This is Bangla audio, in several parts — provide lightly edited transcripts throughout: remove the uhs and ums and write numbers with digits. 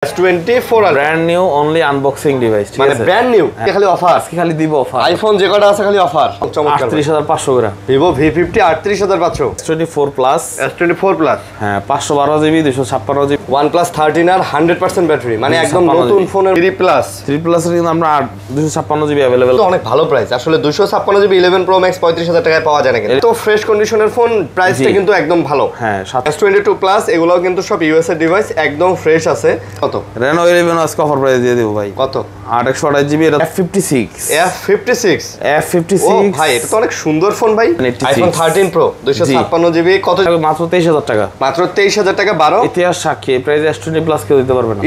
S24 brand new only unboxing device, ঠিক মানে আছে? ব্র্যান্ড নিউ খালি অফার, আজকে খালি দিব অফার। আইফোন যে কটা আছে খালি অফার, চমৎকার 38500 করে Vivo V50 38500 S24 plus S24 plus হ্যাঁ 512 জিবি 256 জিবি OnePlus 13 আর 100% ব্যাটারি, মানে একদম 256 নতুন ফোনের 3 প্লাস এর কিন্তু আমরা 256 জিবি अवेलेबल। তো অনেক ভালো প্রাইস আসলে 256 জিবি 11 Pro Max 35000 টাকায় পাওয়া যায় না, কিন্তু তো ফ্রেশ কন্ডিশনের ফোন, প্রাইসটা কিন্তু একদম ভালো। হ্যাঁ S22 প্লাস এগুলোও কিন্তু সব ইউএস এর ডিভাইস, একদম ফ্রেশ আছে। কত Reno 11 আজকে অফার প্রাইস দিয়ে দেব ভাই। কত? 828 জিবি এটা F56 F56 ও ভাই, এটা তো অনেক সুন্দর ফোন ভাই। আইফোন 13 Pro 256 জিবি কত? মাত্র 23000 টাকা, মাত্র 23000 টাকা। 12 ইতিহাস সাক্ষী প্রাইস S20 প্লাস কেউ দিতে পারবে না।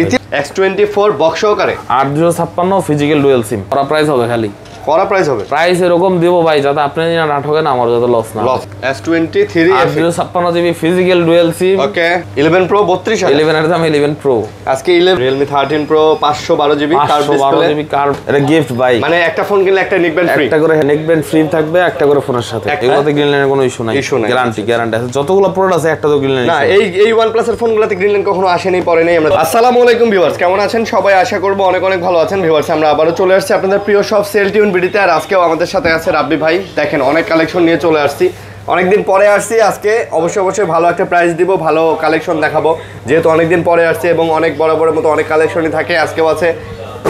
X24 বক্স সহকারে 8256 ফিজিক্যাল ডুয়াল সিম করা প্রাইস হবে, খালি করা প্রাইস হবে। প্রাইস এরকম দিব ভাই যাতে আপনি না ঠকেন, আমার যাতে লস না loss. S23 8256 GB physical dual SIM. Okay 11 Pro 32000। 11 এর দাম 11 Pro আজকে 11 Realme 13 Pro 512 GB curve display, 512 GB curve, এটা গিফট ভাই। মানে একটা ফোন কিনলে একটা নেকব্যান্ড ফ্রি, একটা করে নেকব্যান্ড ফ্রি থাকবে, একটা করে ফোনের সাথে। এগুলোতে গ্রিন লাইনের কোনো ইস্যু নাই, গ্যারান্টি আছে। যতগুলো প্রোডাক্ট আছে একটা তো গ্রিন লাইন না। এই OnePlus এর ফোনগুলোতে গ্রিন লাইন কখনো আসেনি, পরে নেই। আমরা আসসালামু আলাইকুম ভিউয়ার্স, কেমন আছেন সবাই? আশা করব অনেক অনেক ভালো আছেন ভিউয়ার্স। আমরা আবারো চলে আসছি আপনাদের প্রিয় সব সেল টিউন ভিডিওতে, আর আজকেও আমাদের সাথে আছে রাব্বি ভাই। দেখেন অনেক কালেকশন নিয়ে চলে আসছি, অনেকদিন পরে আসছি। আজকে অবশ্যই ভালো একটা প্রাইস দিব, ভালো কালেকশন দেখাবো, যেহেতু অনেকদিন পরে আসছি এবং অনেক বড় মতো অনেক কালেকশনই থাকে। আজকেও আছে।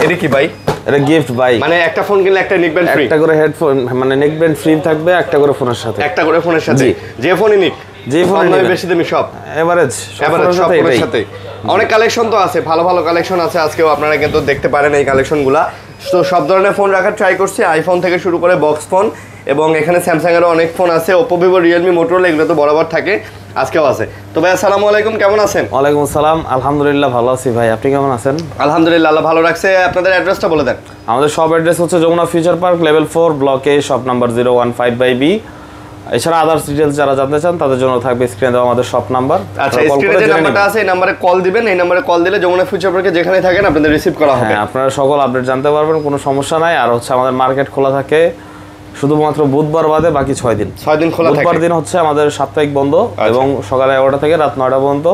এটা কি ভাই? এটা গিফট ভাই, মানে একটা ফোন কিনলে একটা নেকব্যান্ড ফ্রি, একটা করে হেডফোন মানে নেকব্যান্ড ফ্রি থাকবে, একটা করে ফোনের সাথে, একটা করে ফোনের সাথে। যে ফোনই নিক, যে ফোন নয় বেশি দামি সব এভারেজ সব ফোনের সাথে অনেক কালেকশন তো আছে, ভালো কালেকশন আছে। আজকেও আপনারা কিন্তু দেখতে পারেন এই কালেকশনগুলা। তো সব ধরনের ফোন রাখার ট্রাই করছি, আইফোন থেকে শুরু করে বক্স ফোন, এবং এখানে স্যামসাং এরও অনেক ফোন আছে, ওপো, ভিভো, রিয়েলমি, মোটরোলা, এগুলো তো বরাবর থাকে, আজকেও আছে। তো ভাই আসসালামু আলাইকুম, কেমন আছেন? ওয়ালাইকুম আসসালাম, আলহামদুলিল্লাহ ভালো আছি ভাই, আপনি কেমন আছেন? আলহামদুলিল্লাহ, আল্লাহ ভালো রাখছে। আপনাদের অ্যাড্রেসটা বলে দেন। আমাদের শপ অ্যাড্রেস হচ্ছে Jamuna future park level 4 block A, shop number 015/B। এছাড়া আদার্স ডিটেইলস যারা জানতে চান তাদের জন্য থাকবে স্ক্রিনে দেওয়া আমাদের শপ নাম্বার। আচ্ছা, স্ক্রিনে যে নাম্বারটা আছে এই নম্বরে কল দিবেন, এই নম্বরে কল দিলে যমুনা ফিউচার পার্কে যেখানে থাকেন আপনাদের রিসিভ করা হবে। হ্যাঁ, আপনারা সকল আপডেট জানতে পারবেন, কোনো সমস্যা নাই। আর হচ্ছে আমাদের মার্কেট খোলা থাকে শুধুমাত্র বুধবার বাদে বাকি 6 দিন। 6 দিন খোলা থাকে। বুধবার দিন হচ্ছে আমাদের সাপ্তাহিক বন্ধ, এবং সকাল 11টা থেকে রাত 9টা পর্যন্ত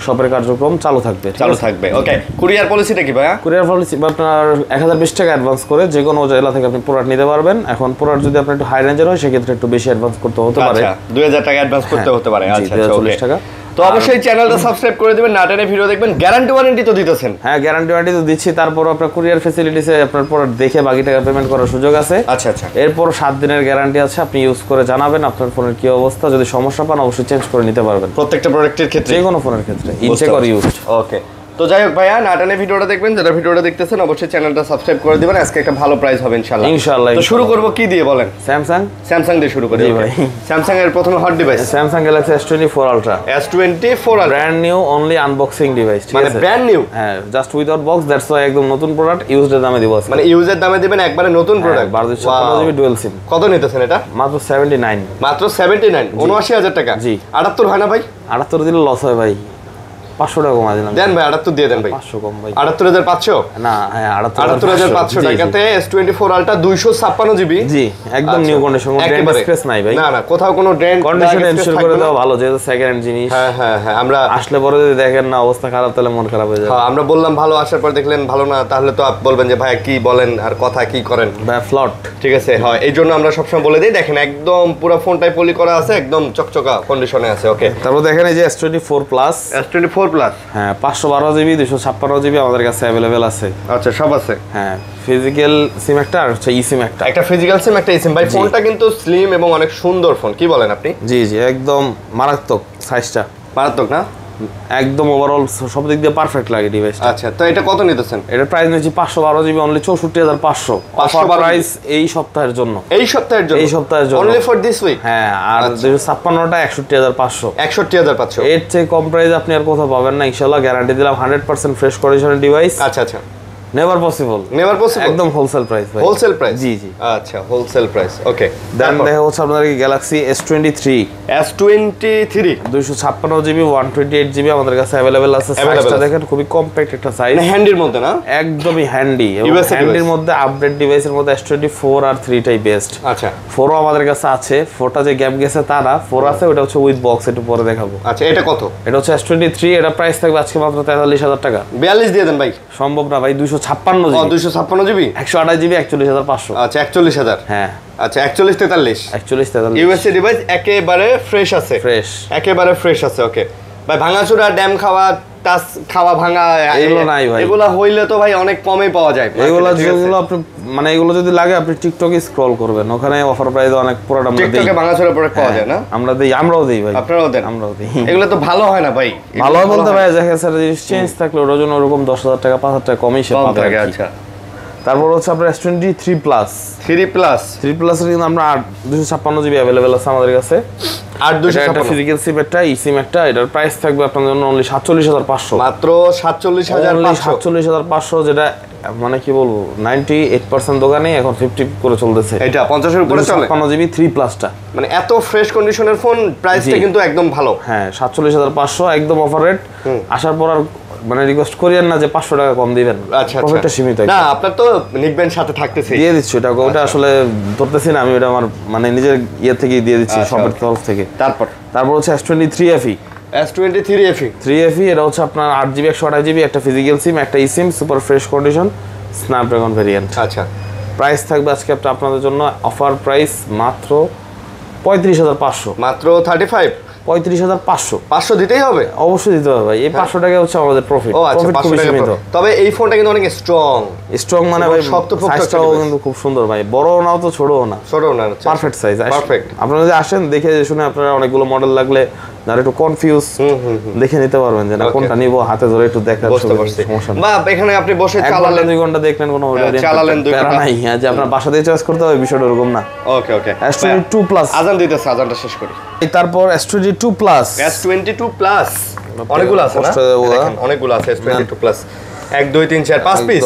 শপের কার্যক্রম চালু থাকবে। ওকে, কুরিয়ার পলিসিটা কি ভাইয়া? কুরিয়ার পলিসি আপনার 1020 টাকা অ্যাডভান্স করে যে কোনো জেলা থেকে আপনি প্রোডাক্ট নিতে পারবেন। এখন প্রোডাক্ট যদি আপনার একটু হাই রেঞ্জের হয় সেক্ষেত্রে একটু বেশি অ্যাডভান্স করতে হতে পারে। আচ্ছা, 2000 টাকা অ্যাডভান্স করতে হতে পারে। আচ্ছা, 2040 টাকা। তো অবশ্যই চ্যানেলটা সাবস্ক্রাইব করে দিবেন, না টেনে ভিডিও দেখবেন। গ্যারান্টি ওয়ারেন্টি তো দিতেছেন? হ্যাঁ, গ্যারান্টি ওয়ারেন্টি তো দিচ্ছি। তারপর আপনার কুরিয়ার ফ্যাসিলিটিসে আপনার প্রোডাক্ট দেখে বাকি টাকা পেমেন্ট করার সুযোগ আছে। আচ্ছা। এরপর 7 দিনের গ্যারান্টি আছে, আপনি ইউজ করে জানাবেন আপনার ফোনের কি অবস্থা। যদি সমস্যা পান অবশ্যই চেঞ্জ করে নিতে পারবেন, প্রত্যেকটা প্রোডাক্টের ক্ষেত্রে, যে কোনো ফোনের ক্ষেত্রে, ইনচেক অর ইউজ। ওকে, তো যাই হোক ভাইয়া, না টেনে ভিডিওটা দেখবেন। যারা ভিডিওটা দেখতেছেন অবশ্যই চ্যানেলটা সাবস্ক্রাইব করে দিবেন। আজকে একটা ভালো প্রাইস হবে ইনশাআল্লাহ। তো শুরু করব কি দিয়ে বলেন? স্যামসাং দিয়ে শুরু করি ভাই। স্যামসাং এর প্রথম hot device Samsung Galaxy S24 ultra. S24 ultra brand new only unboxing device, ঠিক আছে? মানে ব্র্যান্ড নিউ, হ্যাঁ, just without box, that's why একদম নতুন প্রোডাক্ট, ইউজড দামে দিব। মানে ইউজের দামে দিবেন, একবারে নতুন প্রোডাক্ট। 1256 GB dual SIM. কত নিতেছেন এটা? মাত্র 79। মাত্র 79, 79000 টাকা। জি। 78 হয় না ভাই? 78 দিলে লস হয় ভাই, 500 টাকা কমাই দিলাম। দেন ভাই, 78 দিয়ে দেন ভাই। 500 কম ভাই। 78500 না, হ্যাঁ 78500 টাকাতে S24 আলট্রা 256 জিবি। জি, একদম নিউ কন্ডিশন, কোনো ডেন্ট স্ক্র্যাচ নাই ভাই। না, কোথাও কোনো ডেন্ট কন্ডিশন এনশিওর করে দেওয়া ভালো, যেহেতু সেকেন্ড হ্যান্ড জিনিস। হ্যাঁ, আমরা আসলে পরে যদি দেখেন না অবস্থা খারাপ, তাহলে মন খারাপ হয়ে যাবে। হ্যাঁ, আমরা বললাম ভালো, আসার পর দেখলেন ভালো না, তাহলে তো আপনি বলবেন যে ভাই কি বলেন আর কথা কি করেন ভাই, ফ্লট। ঠিক আছে, হয় এই জন্য আমরা সবসময় বলে দিই। দেখেন একদম পুরো ফোনটাই পলি করা আছে, একদম চকচকা কন্ডিশনে আছে। ওকে, তারপর দেখেন এই যে S24 প্লাস। S24 প্লাস, হ্যাঁ 512 জিবি 256 জিবি আমাদের কাছে অ্যাভেলেবেল আছে। আচ্ছা, সব আছে। হ্যাঁ, ফিজিক্যাল সিম একটা আর হচ্ছে ই সিম একটা। একটা ফিজিক্যাল সিম, একটা ই সিম। ভাই ফোনটা কিন্তু স্লিম এবং অনেক সুন্দর ফোন, কি বলেন আপনি? জি, একদম মারাত্মক সাইজটা, মারাত্মক না? একদম ওভারঅল সব দিক দিয়ে পারফেক্ট লাগে ডিভাইসটা। আচ্ছা, তো এটা কত নিতেছেন? এটার প্রাইস নিয়েছি 512 জিবি অনলি 64500। অফার প্রাইস এই সপ্তাহের জন্য। এই সপ্তাহের জন্য অনলি ফর দিস উইক। হ্যাঁ, আর 256টা 61500। 61500, এর চেয়ে কম প্রাইস আপনি আর কোথাও পাবেন না ইনশাআল্লাহ, গ্যারান্টি দিলাম। 100% ফ্রেশ কন্ডিশনের ডিভাইস। আচ্ছা। নেভার পসিবল, একদম হোলসেল প্রাইস ভাই। Wholesale price? জি জি, আচ্ছা হোলসেল প্রাইস। ওকে, দেন দেখা হচ্ছে আপনাদের গ্যালাক্সি S23 256GB 128GB আমাদের কাছে अवेलेबल আছে। সাইজটা দেখেন খুবই কম্প্যাক্ট একটা সাইজ, হ্যান্ডির মধ্যে না? একদমই হ্যান্ডি, হ্যান্ডির মধ্যে আপডেট ডিভাইসের মধ্যে S24 আর 3 টাই বেস্ট। আচ্ছা, 4ও আমাদের কাছে আছে, 4টা যে গ্যাপ গেছে তা না, 4 আছে, ওটা হচ্ছে উইথ বক্স, একটু পরে দেখাবো। আচ্ছা, এটা কত? এটা হচ্ছে S23, এটা প্রাইস থাকবে আজকে মাত্র 43,000 টাকা। 42 দিয়ে দেন ভাই। সম্ভব না ভাই, 256 ও 256GB 128GB 41,500। আচ্ছা 41,000। হ্যাঁ আচ্ছা 41-43 ইউএসএ ডিভাইস একেবারে ফ্রেশ আছে, একেবারে ফ্রেশ আছে। ওকে ভাই, ভাঙাচুরা ড্যাম খাওয়া, টাচ খাওয়া ভাঙা এগুলো নাই ভাই, এগুলো হইলে তো ভাই অনেক কমে পাওয়া যায়। এগুলো যেগুলো আপনি মানে এগুলো যদি লাগে আপনি টিকটকে স্ক্রল করবেন, ওখানে অফার প্রাইস অনেক প্রোডাক্ট আমরা দেই। টিকটকে ভাঙাচুরা প্রোডাক্ট পাওয়া যায় না? আমরাও দেই ভাই। আপনারাও দেন? আমরাও দেই। এগুলো তো ভালো হয় না ভাই। ভালো হয় বলতে ভাই দেখেন স্যার, চেঞ্জ থাকলে ওর জন্য ওরকম 10,000 টাকা 5,000 টাকা কমই সে পাবে। আচ্ছা, তারপর হচ্ছে আপনার S23 প্লাস 3 প্লাস এর কিন্তু আমরা 256GB अवेलेबल আছে আমাদের কাছে। আর 256 ফিজিক্যাল সিম একটা, ই সিম একটা, এটার প্রাইস থাকবে আপনাদের জন্য অনলি 47,500, মাত্র 47,500, যেটা মানে কি বলবো 98% দোকানে এখন 50 করে চলতেছে। এটা 50 এর উপরে চলে 56GB 3 প্লাসটা, মানে এত ফ্রেশ কন্ডিশনের ফোন, প্রাইসটা কিন্তু একদম ভালো। হ্যাঁ 47,500 একদম অফার রেট। আসার পর আর মানে রিকোয়েস্ট করিয়েন না যে 500 টাকা কম দিবেন, প্রফিটটা সীমিত। না আপনার তো নিকবেন সাথে থাকতেছে, দিয়ে দিচ্ছি ওটা আসলে ধরতেছি না আমি, ওটা আমার মানে নিজের ইয়ে থেকে দিয়ে দিচ্ছি, সবের তরফ থেকে। তারপর হচ্ছে S23 FE, S23 FE এটা হচ্ছে আপনার 8GB 128GB একটা ফিজিক্যাল সিম, একটা e SIM, super fresh condition, Snapdragon variant. আচ্ছা, প্রাইস থাকবে আজকে আপনাদের জন্য অফার প্রাইস মাত্র 35,500, মাত্র 35,500 দিতেই হবে, অবশ্যই দিতে হবে ভাই। এই 500 টাকা হচ্ছে আমাদের প্রফিট। তবে এই ফোনটা কিন্তু অনেক স্ট্রং মানে ভাই সাইজটাও কিন্তু খুব সুন্দর ভাই, বড়ও না তো ছোটও না, পারফেক্ট সাইজ। আপনারা যদি আসেন দেখে শুনে, আপনারা অনেকগুলো মডেল লাগলে যারা একটু কনফিউজ দেখে নিতে পারবেন যে না কোনটা নিব, হাতে ধরে একটু দেখার সমস্যা বা এখানে আপনি বসে চালালেন 2 ঘন্টা দেখলেন, কোনো চালালেন 2 ঘন্টা নাই যে আপনার বাসা দিয়ে চয়েস করতে হবে, বিষয়টা এরকম না। ওকে S22 প্লাস আজান দিতেছে, আজানটা শেষ করি। তারপর S22 প্লাস অনেকগুলো আছে না, দেখেন অনেকগুলো আছে S22 প্লাস, 1 2 3 4 5 পিস।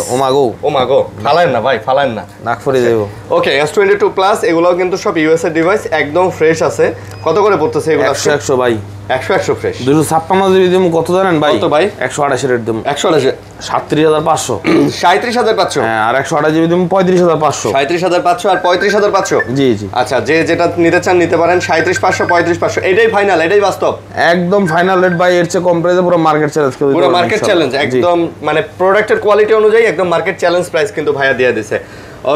ওমাগো ফালায়েন না ভাই, ফালায়েন না, নাক ফরি দেব। ওকে S22 প্লাস এগুলোও কিন্তু সব ইউএসএ ডিভাইস, একদম ফ্রেশ আছে। কত করে পড়তেছে এগুলো? 100 ভাই, 100 ফ্রেশ। 256GB দিমু কত জানেন ভাই? কত ভাই? 128 রেট দিমু। 128 37,500, 37,500। হ্যাঁ, আর 128GB দিমু 35,500। 37,500 আর 35,500। জি। আচ্ছা, যে যেটা নিতে চান নিতে পারেন। 37,500 35,500 এটাই ফাইনাল, এটাই বাস্তব, একদম ফাইনাল রেট ভাই। এর চেয়ে কম প্রাইসে পুরো মার্কেট চ্যালেঞ্জ করে দিতে, পুরো মার্কেট চ্যালেঞ্জ একদম, মানে প্রোডাক্টের কোয়ালিটি অনুযায়ী একদম মার্কেট চ্যালেঞ্জ প্রাইস কিন্তু ভাইয়া দিয়ে দিয়েছে।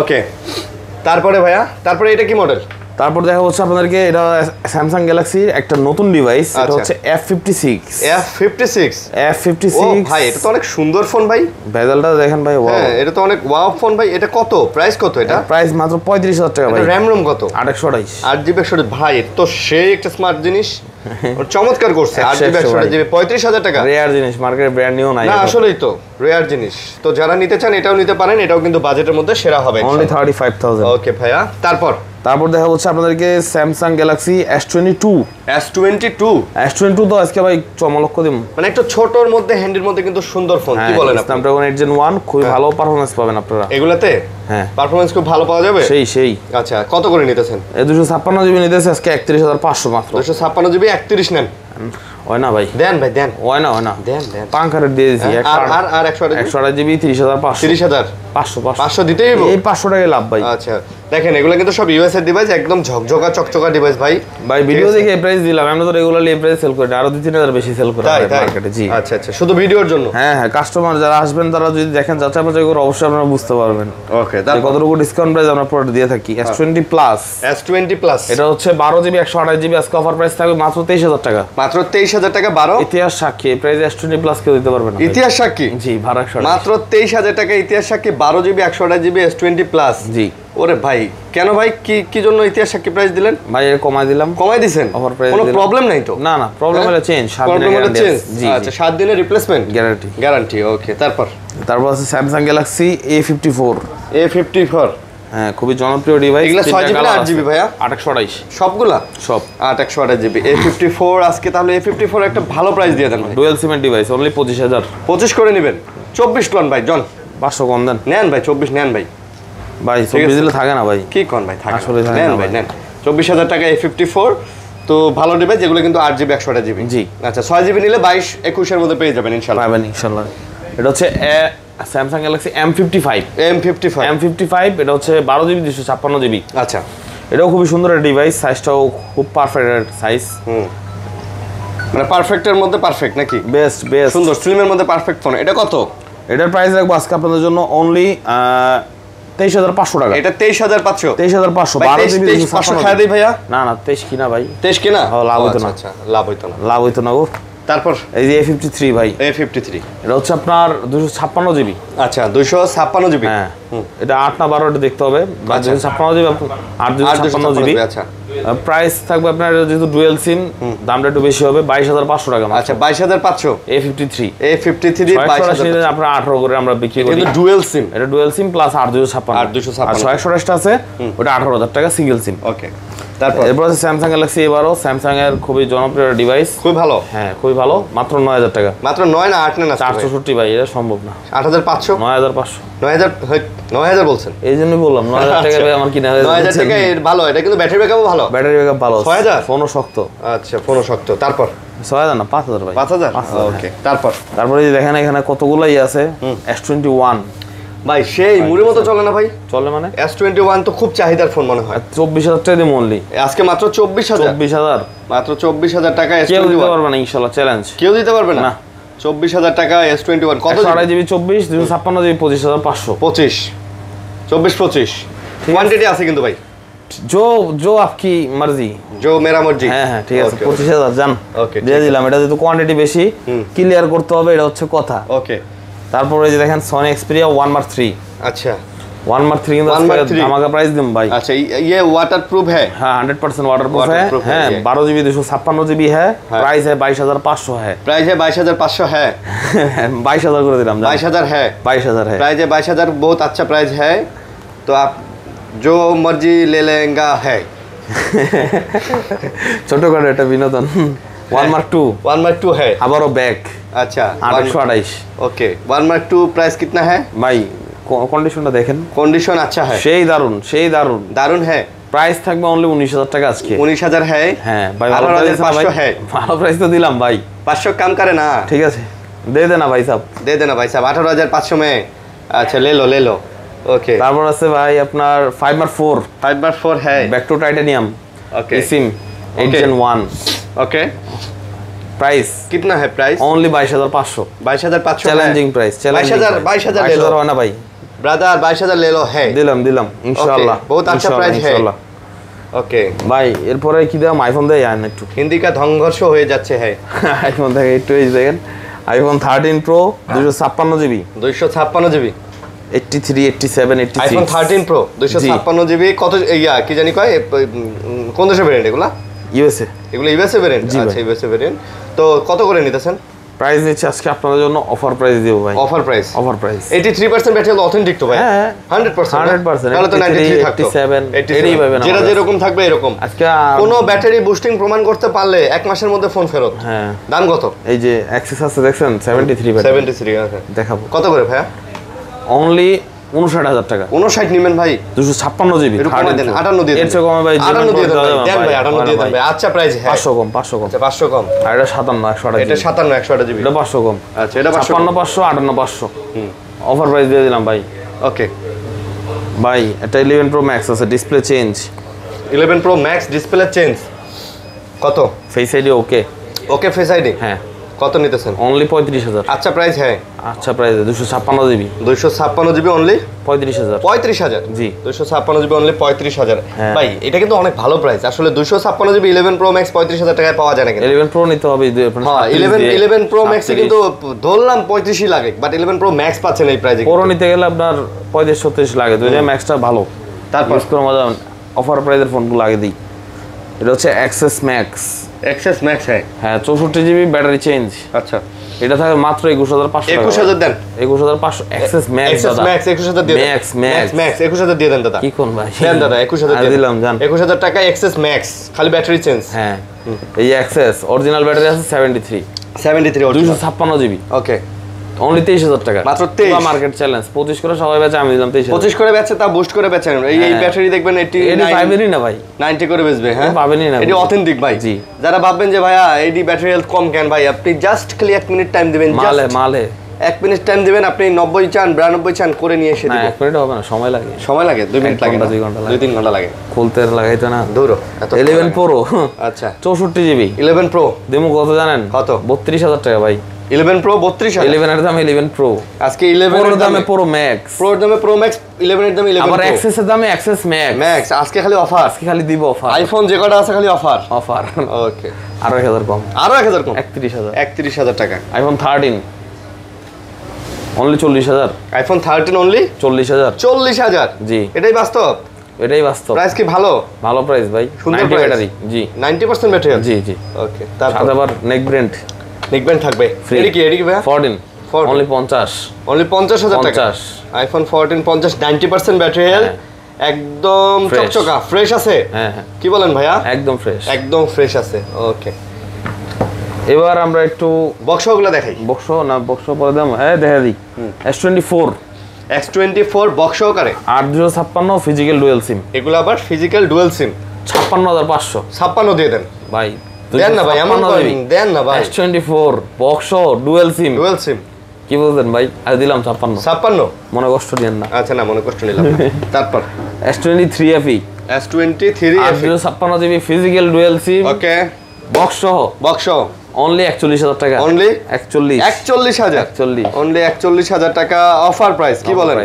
ওকে, তারপরে ভাইয়া, তারপরে এটা কি মডেল? তারপর দেখা হচ্ছে আপনাদেরকে এটা স্যামসাং গ্যালাক্সির একটা নতুন ডিভাইস, এটা হচ্ছে F56। ও ভাই, এটা তো অনেক সুন্দর ফোন ভাই, বেজেলটা দেখেন ভাই, হ্যাঁ এটা তো অনেক ওয়াও ফোন ভাই। এটা কত প্রাইস? কত এটা? প্রাইস মাত্র 35,000 টাকা ভাই। র‍্যাম রোম কত? 828 8GB 128 ভাই, তো সেই একটা স্মার্ট জিনিস, চমৎকার করছে। 8GB 128GB 35,000 টাকা, রেয়ার জিনিস, মার্কেটে ব্র্যান্ড নিউ নাই। না আসলেই তো রেয়ার জিনিস, তো যারা নিতে চান এটাও নিতে পারেন, এটাও কিন্তু বাজেটের মধ্যে সেরা হবে, অনলি 35,000। ওকে ভাইয়া, তারপর দেখা হচ্ছে আপনাদেরকে স্যামসাং গ্যালাক্সি S22 তো আজকে ভাই চমলক্ষ দিম, মানে একটু ছোটর মধ্যে, হ্যান্ডির মধ্যে কিন্তু সুন্দর ফোন। কি বলেন? স্ন্যাপড্রাগন 8 Gen 1 খুব ভালো পারফরম্যান্স পাবেন আপনারা এগুলাতে। হ্যাঁ, পারফরম্যান্স খুব ভালো পাওয়া যাবে, সেই। আচ্ছা, কত করে নিতেছেন? 256GB নিতেছে আজকে 31,500 মাত্র। 256GB 31 নেন, হয় না ভাই? দেন ভাই, দেন। হয় না, দেন পাঙ্কা রেট দিয়ে দিছি। আর 128GB 30,500 দিতেই হবে। এই 500 টাকা লাভ ভাই। আচ্ছা, দেখেন এগুলো কিন্তু সব ইউএসএ ডিভাইস, একদম ঝকঝকা চকচকা ডিভাইস ভাই। ভিডিও দেখে এই প্রাইস দিলাম, আমরা তো রেগুলারলি এই প্রাইস সেল করি, আরো 2-3,000 বেশি সেল করি মার্কেটে। জি আচ্ছা, শুধু ভিডিওর জন্য? হ্যাঁ, কাস্টমার যারা আসবেন তারা যদি দেখেন, যাচাই বাছাই করে অবশ্যই আপনারা বুঝতে পারবেন ওকে কতটুকু ডিসকাউন্ট প্রাইস আমরা প্রোডাক্ট দিয়ে থাকি। S20 প্লাস এটা হচ্ছে 12GB 128GB, আজকে অফার প্রাইস থাকবে মাত্র 23,000 টাকা। মাত্র 23,000 টাকা। 12 ইতিহাস সাক্ষী এই প্রাইস S20 প্লাস কেউ দিতে পারবে না। ইতিহাস সাক্ষী? জি, ভাড়া মাত্র 23,000 টাকা ইতিহাস সাক্ষী, 12GB 128GB S20 প্লাস। জি। ওরে ভাই, কেন ভাই, কি জন্য ইতিহাস সাক্ষী প্রাইস দিলেন ভাই? কমাই দিলাম। কমাই দিবেন? অফার প্রাইস কোনো প্রবলেম নাই তো? না, প্রবলেম হলে চেঞ্জ, 7 দিনের গ্যারান্টি। জি, আচ্ছা, 7 দিনের রিপ্লেসমেন্ট গ্যারান্টি। ওকে, তারপর আছে স্যামসাং গ্যালাক্সি A54। হ্যাঁ, খুবই জনপ্রিয় ডিভাইস। এগুলা 6GB না 8GB ভাইয়া? 828 সবগুলা? সব 828GB A54। আজকে তাহলে A54 একটা ভালো প্রাইস দিয়ে দেন ভাই। Dual cement device only 25,000। 25 করে নেবেন। 24 টন ভাই, জন 500 কম দেন। নেন ভাই 24 নেন ভাই। ভাই 24 দিলে থাকে না ভাই। কি কোন ভাই থাকে আসলে থাকে নেন না ভাই নেন। 24000 টাকা A54 তো ভালো ডিভাইস, যেগুলো কিন্তু 8GB 128GB। জি। আচ্ছা 6GB নিলে 22 21 এর মধ্যে পেয়ে যাবেন ইনশাআল্লাহ। পাবেন ইনশাআল্লাহ। এটা হচ্ছে স্যামসাং গ্যালাক্সি M55। M55 এটা হচ্ছে 12GB 256GB। আচ্ছা এটাও খুবই সুন্দর একটা ডিভাইস, সাইজটাও খুব পারফেক্ট সাইজ। মানে পারফেক্টের মধ্যে পারফেক্ট নাকি? বেস্ট সুন্দর স্লিমের মধ্যে পারফেক্ট ফোন। এটা কত? এটার প্রাইস রাখবো আজকে আপনাদের জন্য অনলি 23500 টাকা। এটা 23500। 23500 12GB 500 খায় দেই ভাইয়া। না 23 কিনা ভাই। 23 কিনা? লাভ হইতো না। আচ্ছা লাভ হইতো না। লাভ হইতো না গো। তারপর এই যে A53 ভাই। A53 এটা হচ্ছে আপনার 256GB। আচ্ছা 256GB। হ্যাঁ এটা 8 না 12 এটা দেখতে হবে। 256GB 256GB। আচ্ছা প্রাইস থাকবে আপনার যেহেতু ডুয়াল সিম, দামটা একটু বেশি হবে 22500 টাকা। আচ্ছা 22500। A53 225000 আপনার 18 করে আমরা বিক্রি করি। কিন্তু ডুয়াল সিম, এটা ডুয়াল সিম প্লাস 8256। আর 128 আছে ওটা 18000 টাকা সিঙ্গেল সিম। ওকে তারপর এরপর আছে স্যামসাং গ্যালাক্সি A12। স্যামসাং এর খুবই জনপ্রিয় ডিভাইস, খুব ভালো। হ্যাঁ খুবই ভালো, মাত্র 9000 টাকা। মাত্র 9 না 8 না 464 ভাই, এটা সম্ভব না। 8500 9500 9000 বলছেন, এই জন্যই বললাম 9000 টাকা ভাই আমার কিনা হয়ে 9000 টাকা এর ভালো। এটা কিন্তু ব্যাটারি ব্যাকআপও ভালো, ব্যাটারি ব্যাকআপ ভালো। 6000 ফোনও শক্ত। আচ্ছা ফোনও শক্ত। তারপর 6000 না 5000 ভাই। 5000 ওকে। তারপরে এই যে দেখেন এখানে কতগুলাই আছে। S21 ভাই সেই মুড়ির মতো চলে না ভাই? চলে মানে S21 তো খুব চাহিদার ফোন মনে হয়। 24000 টাকা দিয়ে অনলি আজকে মাত্র 24000 মাত্র 24000 টাকা কেউ দিতে S21 পারবে না ইনশাআল্লাহ, চ্যালেঞ্জ। কেউ দিতে পারবে না না। 24000 টাকা S21 কত? 128GB 24 256GB 25500। 25 24 কোয়ান্টিটি আছে কিন্তু ভাই। जो आपकी मर्जी, जो मेरा मर्जी। হ্যাঁ হ্যাঁ ঠিক আছে। Okay, 25000 জান Okay, দিয়ে দিলাম। এটা যেহেতু কোয়ান্টিটি বেশি ক্লিয়ার করতে হবে, এটা হচ্ছে কথা। ওকে তারপরে এই যে দেখেন Sony Xperia 1 Mark 3। अच्छा 1 Mark 3 কিন্তু 1 Mark 3 ধামাকা প্রাইস দিম ভাই। अच्छा ये वाटरप्रूफ है? हाँ 100% वाटरप्रूफ है। Waterproof है, हाँ ये। 12GB 256GB है। प्राइस है 22500 है। प्राइस है 22500 है। 22000 করে দিলাম। 22000 है। 22000 है। प्राइस है 22000, बहुत अच्छा प्राइस है। तो आप जो मर्जी ले लेंगा है। ছোটো করে এটা বিনোদন। 1 Mark 2 1 Mark 2 है। আবারও ব্যাক। अच्छा 828। ओके 1 Mark 2 प्राइस कितना है ভাই কন্ডিশনটা দেখেন, कंडीशन अच्छा है, সেই দারুন সেই দারুন। दारुण है। প্রাইস থাকবে অনলি 19000 টাকা আজকে। 19000 है। হ্যাঁ ভাই ভালো প্রাইস না ভাই, 18500 है। ভালো প্রাইস তো দিলাম ভাই। 500 कम करे ना। ঠিক আছে দে দেনা ভাই সাহেব, दे देना भाई साहब 18500 में। अच्छा ले लो ओके। তারপর আছে ভাই আপনার 5 Mark 4 5 Mark 4 है। Back to titanium okay SIM 8 Gen 1। Okay price कितना है प्राइस? অনলি 22500। 22500 challenging price. 22000 ले लो হয় না ভাই, ब्रदर 22000 ले लो है। দিলাম ইনশাআল্লাহ। बहुत अच्छा प्राइस है। ओके ভাই এরপরে কি দাম আইফোন দেয় আন একটু। हिंदी का ধ্বংস হয়ে যাচ্ছে है। আইফোন দেখে একটু এই দেখেন iPhone 13 Pro 256GB 256GB 83 87 86 iPhone 13 Pro 256GB কত ইয়া কি জানি কয় কোন দেশের ভেরিয়েন্ট এগুলা? ইউএসএ। এগুলো ইউএসএ ভেরিয়েন্ট? আচ্ছা ইউএসএ ভেরিয়েন্ট। তো কত করে নিতেছেন? প্রাইস নিচ্ছে আজকে আপনাদের জন্য অফার প্রাইস দিব ভাই। Offer price? Offer price 83% battery হলো অথেন্টিক তো ভাই? হ্যাঁ 100%। 100% তাহলে তো 93 থাকতো। 87 এটাই পাবেন যেটা যেরকম থাকবে এরকম। আজকে কোনো ব্যাটারি বুস্টিং প্রমাণ করতে পারলে 1 মাসের মধ্যে ফোন ফেরত। হ্যাঁ দাম কত? এই যে অ্যাক্সেস আছে দেখছেন 73 ব্যাটারি 73 আছে। দেখাবো কত করে ভাইয়া? অনলি 59000 টাকা। 59 নেবেন ভাই? 256GB এর কমে দেন 58 দিয়ে দেন। এর চেয়ে কমে ভাই 58 দিয়ে দেন ভাই 58 দিয়ে দেন ভাই। আচ্ছা প্রাইস হ্যাঁ 500 কম 500 কম। আচ্ছা 500 কম। আর এটা 57 128 এটা 57 128 জিবি। এটা 500 কম। আচ্ছা এটা 500 55500 58500 অফার প্রাইস দিয়ে দিলাম ভাই। ওকে ভাই এটা 11 Pro Max আছে display change. 11 Pro Max display change কত? Face ID okay. Okay face ID হ্যাঁ কত নিতেছেন? অনলি 35000। আচ্ছা প্রাইস হ্যাঁ আচ্ছা প্রাইস 256GB 256GB অনলি 35000। 35000 জি 256GB অনলি 35000। হ্যাঁ। ভাই এটা কিন্তু অনেক ভালো প্রাইস আসলে। 256GB 11 Pro Max 35000 টাকায় পাওয়া যায় না কিন্তু। 11 Pro নিতে হবে হ্যাঁ 11 Pro Max এ কিন্তু ধরলাম 35 লাগে, বাট 11 Pro Max পাচ্ছেন এই প্রাইসে। Pro নিতে গেলে আপনার 35 36 লাগে। দুইটা ম্যাক্সটা ভালো, তারপর ইউজ করে মজা। অফার প্রাইসের ফোনগুলো আগে দিই। এটা হচ্ছে Access Max। Access Max হ্যাঁ 64GB ব্যাটারি চেঞ্জ। আচ্ছা এটা থাকে মাত্র 21500 টাকা। 21000 দেন। 21500 Access Max Access দাদা। Max 21000 দিয়ে দেন। Max 21000 দিয়ে দেন দাদা। কি কোন ভাই দেন দাদা 21000 দিয়ে দিলাম জান। 21000 টাকা Access Max খালি ব্যাটারি চেঞ্জ। হ্যাঁ এই Access অরিজিনাল ব্যাটারি আছে 73 73 256GB। ওকে অনলি 23000 টাকা মাত্র 23 মার্কেট চ্যালেঞ্জ 25 করে সবাই বেচে আমি দিলাম 23000 25 করে বেচে তা বুস্ট করে বেচেন এই ব্যাটারি দেখবেন 85 না ভাই 90 করে বেচবে হ্যাঁ পাবেনই না এটি অথেন্টিক ভাই জি যারা ভাববেন যে ভাইয়া এইডি ব্যাটারি হেলথ কম কেন ভাই আপনি জাস্ট খালি 1 মিনিট টাইম দিবেন মালে 1 মিনিট টাইম দিবেন আপনি 90 চান 92 চান করে নিয়ে এসে দিবেন 1 মিনিট হবে না সময় লাগে 2 মিনিট লাগে 2 ঘন্টা লাগে 2-3 ঘন্টা লাগে খুলতে লাগাইতো না দূরও 11 প্রো আচ্ছা 64 জিবি 11 প্রো দেমু কত জানেন কত 32000 টাকা ভাই 11 প্রো 32000 11 এর দাম 11 প্রো আজকে 11 এর দামে প্রো ম্যাক্স প্রো এর দামে প্রো ম্যাক্স 11 এর দামে 11 আবার প্রো এক্সেস এর দামে এক্সেস ম্যাক্স আজকে খালি অফার আজকে খালি দিব অফার আইফোন যে কটা আছে খালি অফার ওকে আরো 1000 কম আরো 1000 কম 31000 টাকা আইফোন 13 অনলি 40000 আইফোন 13 অনলি 40000 জি এটাই বাস্তব প্রাইস কি ভালো প্রাইস ভাই সুন্দর 90 ব্যাটারি জি 90% ব্যাটারি জি ওকে তারপর আবার নেক ব্র্যান্ড থাকবে এডি কি ভাই 14 অনলি 50000 টাকা আইফোন 14 50 90% ব্যাটারি হেলথ একদম চকচকা ফ্রেশ আছে হ্যাঁ কি বলেন ভাইয়া একদম ফ্রেশ আছে ওকে এবার আমরা একটু বক্সগুলো দেখাই বক্স পরে দাম দেখা দিই S24 বক্স সহকারে 8256 ফিজিক্যাল ডুয়াল সিম এগুলো আবার ফিজিক্যাল ডুয়াল সিম 56500 56 দিয়ে দেন ভাই দেন না ভাই এমন করেন দেন না ভাই S24 বক্স ডুয়াল সিম কি বলছেন ভাই আজ দিলাম 56 মনে কষ্ট দিয়েন না আচ্ছা না মনে কষ্ট নিলাম তারপর S23 FE S23 56 GB physical dual SIM okay box only 41000 টাকা অনলি 41000 অনলি 41000 টাকা অফার প্রাইস কি বলেন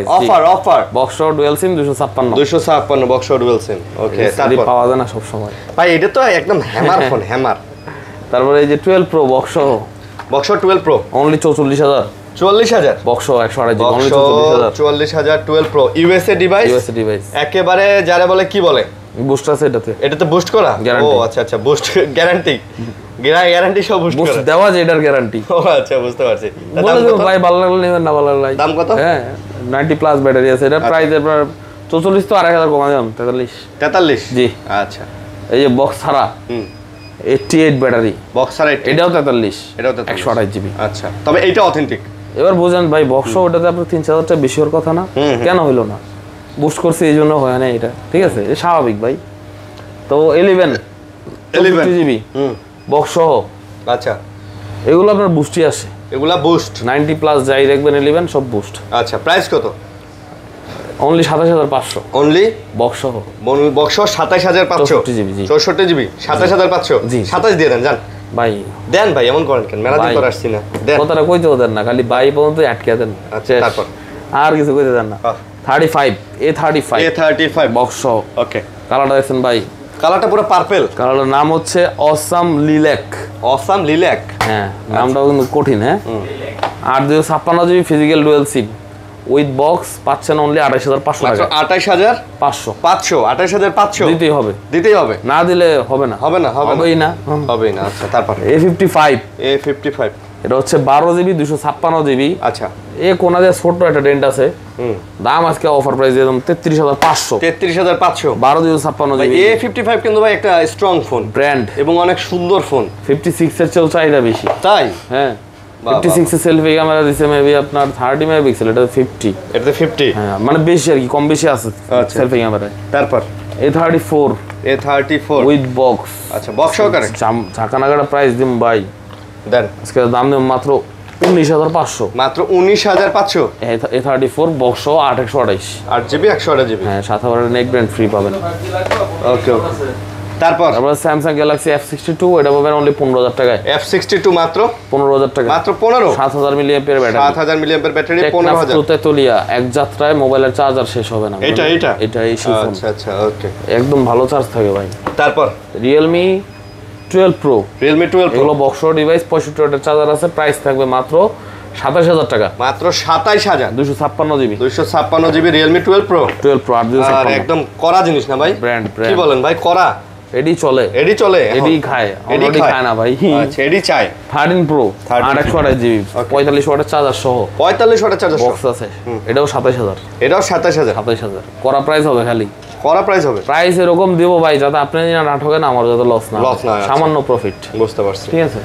offer box dual SIM 256 box dual SIM ওকে তারপর পাওয়া যায় না সব সময় ভাই এটা তো একদম হ্যামার তারপরে এই যে 12 pro box 12 pro only 44000 box 128 GB only 44000 12 pro USA device একেবারে যারা বলে কি বলে বুস্ট আছে এটাতে বুস্ট করা ও আচ্ছা বুস্ট গ্যারান্টি সব বুস্ট করা দেওয়া যায় এটার গ্যারান্টি ও আচ্ছা বুঝতে পারছি ভাই ভালো লাগলে নেবেন না ভালো লাগলে দাম কত হ্যাঁ 90 প্লাস ব্যাটারি আছে এটা প্রাইস আপনার 44 তো 8000 কমা দিলাম 43 জি আচ্ছা এই যে বক্স ছাড়া 88 ব্যাটারি বক্স ছাড়া এটাও 128 জিবি আচ্ছা তবে এইটা অথেন্টিক এবার বুঝেন ভাই বক্স ওটাতে আপনার 3000 টাকা বেশি হওয়ার কথা না কেন হইলো না বুস্ট করছে এই জন্য হয় না এটা ঠিক আছে এটা স্বাভাবিক ভাই তো 11 জিবি বক্স সহ আচ্ছা এগুলো আপনার বুস্টই আসে এগুলা বুস্ট 90 প্লাস যাই দেখবেন 11 সব বুস্ট আচ্ছা প্রাইস কত অনলি 27500 অনলি বক্স সহ বক্স 27500 64 জিবি 27500 জি 27 দিয়ে দেন জান ভাই দেন ভাই এমন করেন কেন মেলা দিন পর আসছি না দেন কথাটা কইতেও দেন না খালি বাই পর্যন্ত আটকে দেন আচ্ছা তারপর আর কিছু কইতে দেন না 35 বক্স সহ ওকে কালারটা দেখছেন ভাই কালারটা পুরো পার্পল কালারটার নাম হচ্ছে অসাম লিল্যাক হ্যাঁ নামটাও কিন্তু কঠিন হ্যাঁ 8256 GB physical dual SIM with box পাচ্ছেন অনলি 28500 টাকা 28500 দিতেই হবে না দিলে হবে না হবেই না আচ্ছা তারপর A55 এটা হচ্ছে 12 জিবি 256 জিবি আচ্ছা এই কোণা দিয়ে ছোট একটা ডেন্ট আছে দাম আজকে অফার প্রাইস একদম 33500 12 256 জিবি A55 কিন্তু ভাই একটা স্ট্রং ফোন ব্র্যান্ড এবং অনেক সুন্দর ফোন 56 এর চেয়েও চাহিদা বেশি তাই হ্যাঁ 56 এর সেলফি ক্যামেরা দিছে মেবি আপনার 30 মেগাপিক্সেল এটা 50 এটাতে 50 হ্যাঁ মানে বেশি আর কি কম বেশি আছে সেলফি ক্যামেরায় তারপর A34 উইথ বক্স আচ্ছা বক্স সহকারে ঝাঁকানাগাড়া প্রাইস দিম ভাই দেন আজকে দাম দিম মাত্র 19500 A34 বক্স 828 8GB 128GB হ্যাঁ 7000 নেক ব্র্যান্ড ফ্রি পাবেন ওকে তারপর স্যামসাং গ্যালাক্সি F62 এটা পাবেন অনলি 15000 টাকায় F62 মাত্র 15000 টাকা মাত্র 15 7000 milliampere battery 7000 milliampere battery 15000 Tetulia এক যাত্রায় মোবাইলের চার্জার শেষ হবে না এটা এই ফোন আচ্ছা ওকে একদম ভালো চার্জ থাকে ভাই তারপর Realme 12 Pro এগুলো বক্স ডিভাইস 65 ওয়াটের চার্জার আছে প্রাইস থাকবে মাত্র 27000 টাকা মাত্র 27000 256 জিবি Realme 12 Pro আর একদম কড়া জিনিস না ভাই ব্র্যান্ড কি বলেন ভাই কড়া এডি চলে এডি খায় না ভাই আচ্ছা এডি চাই 13 Pro 828 জিবি 45 ওয়াটের চার্জার সহ 45 ওয়াটের চার্জার বক্স আছে এটাও 27000 করা প্রাইস হবে খালি প্রাইস এরকম দেব ভাই যাতে আপনি না ঠকেন আমার যাতে লস না সামান্য প্রফিট বুঝতে পারছি ঠিক আছে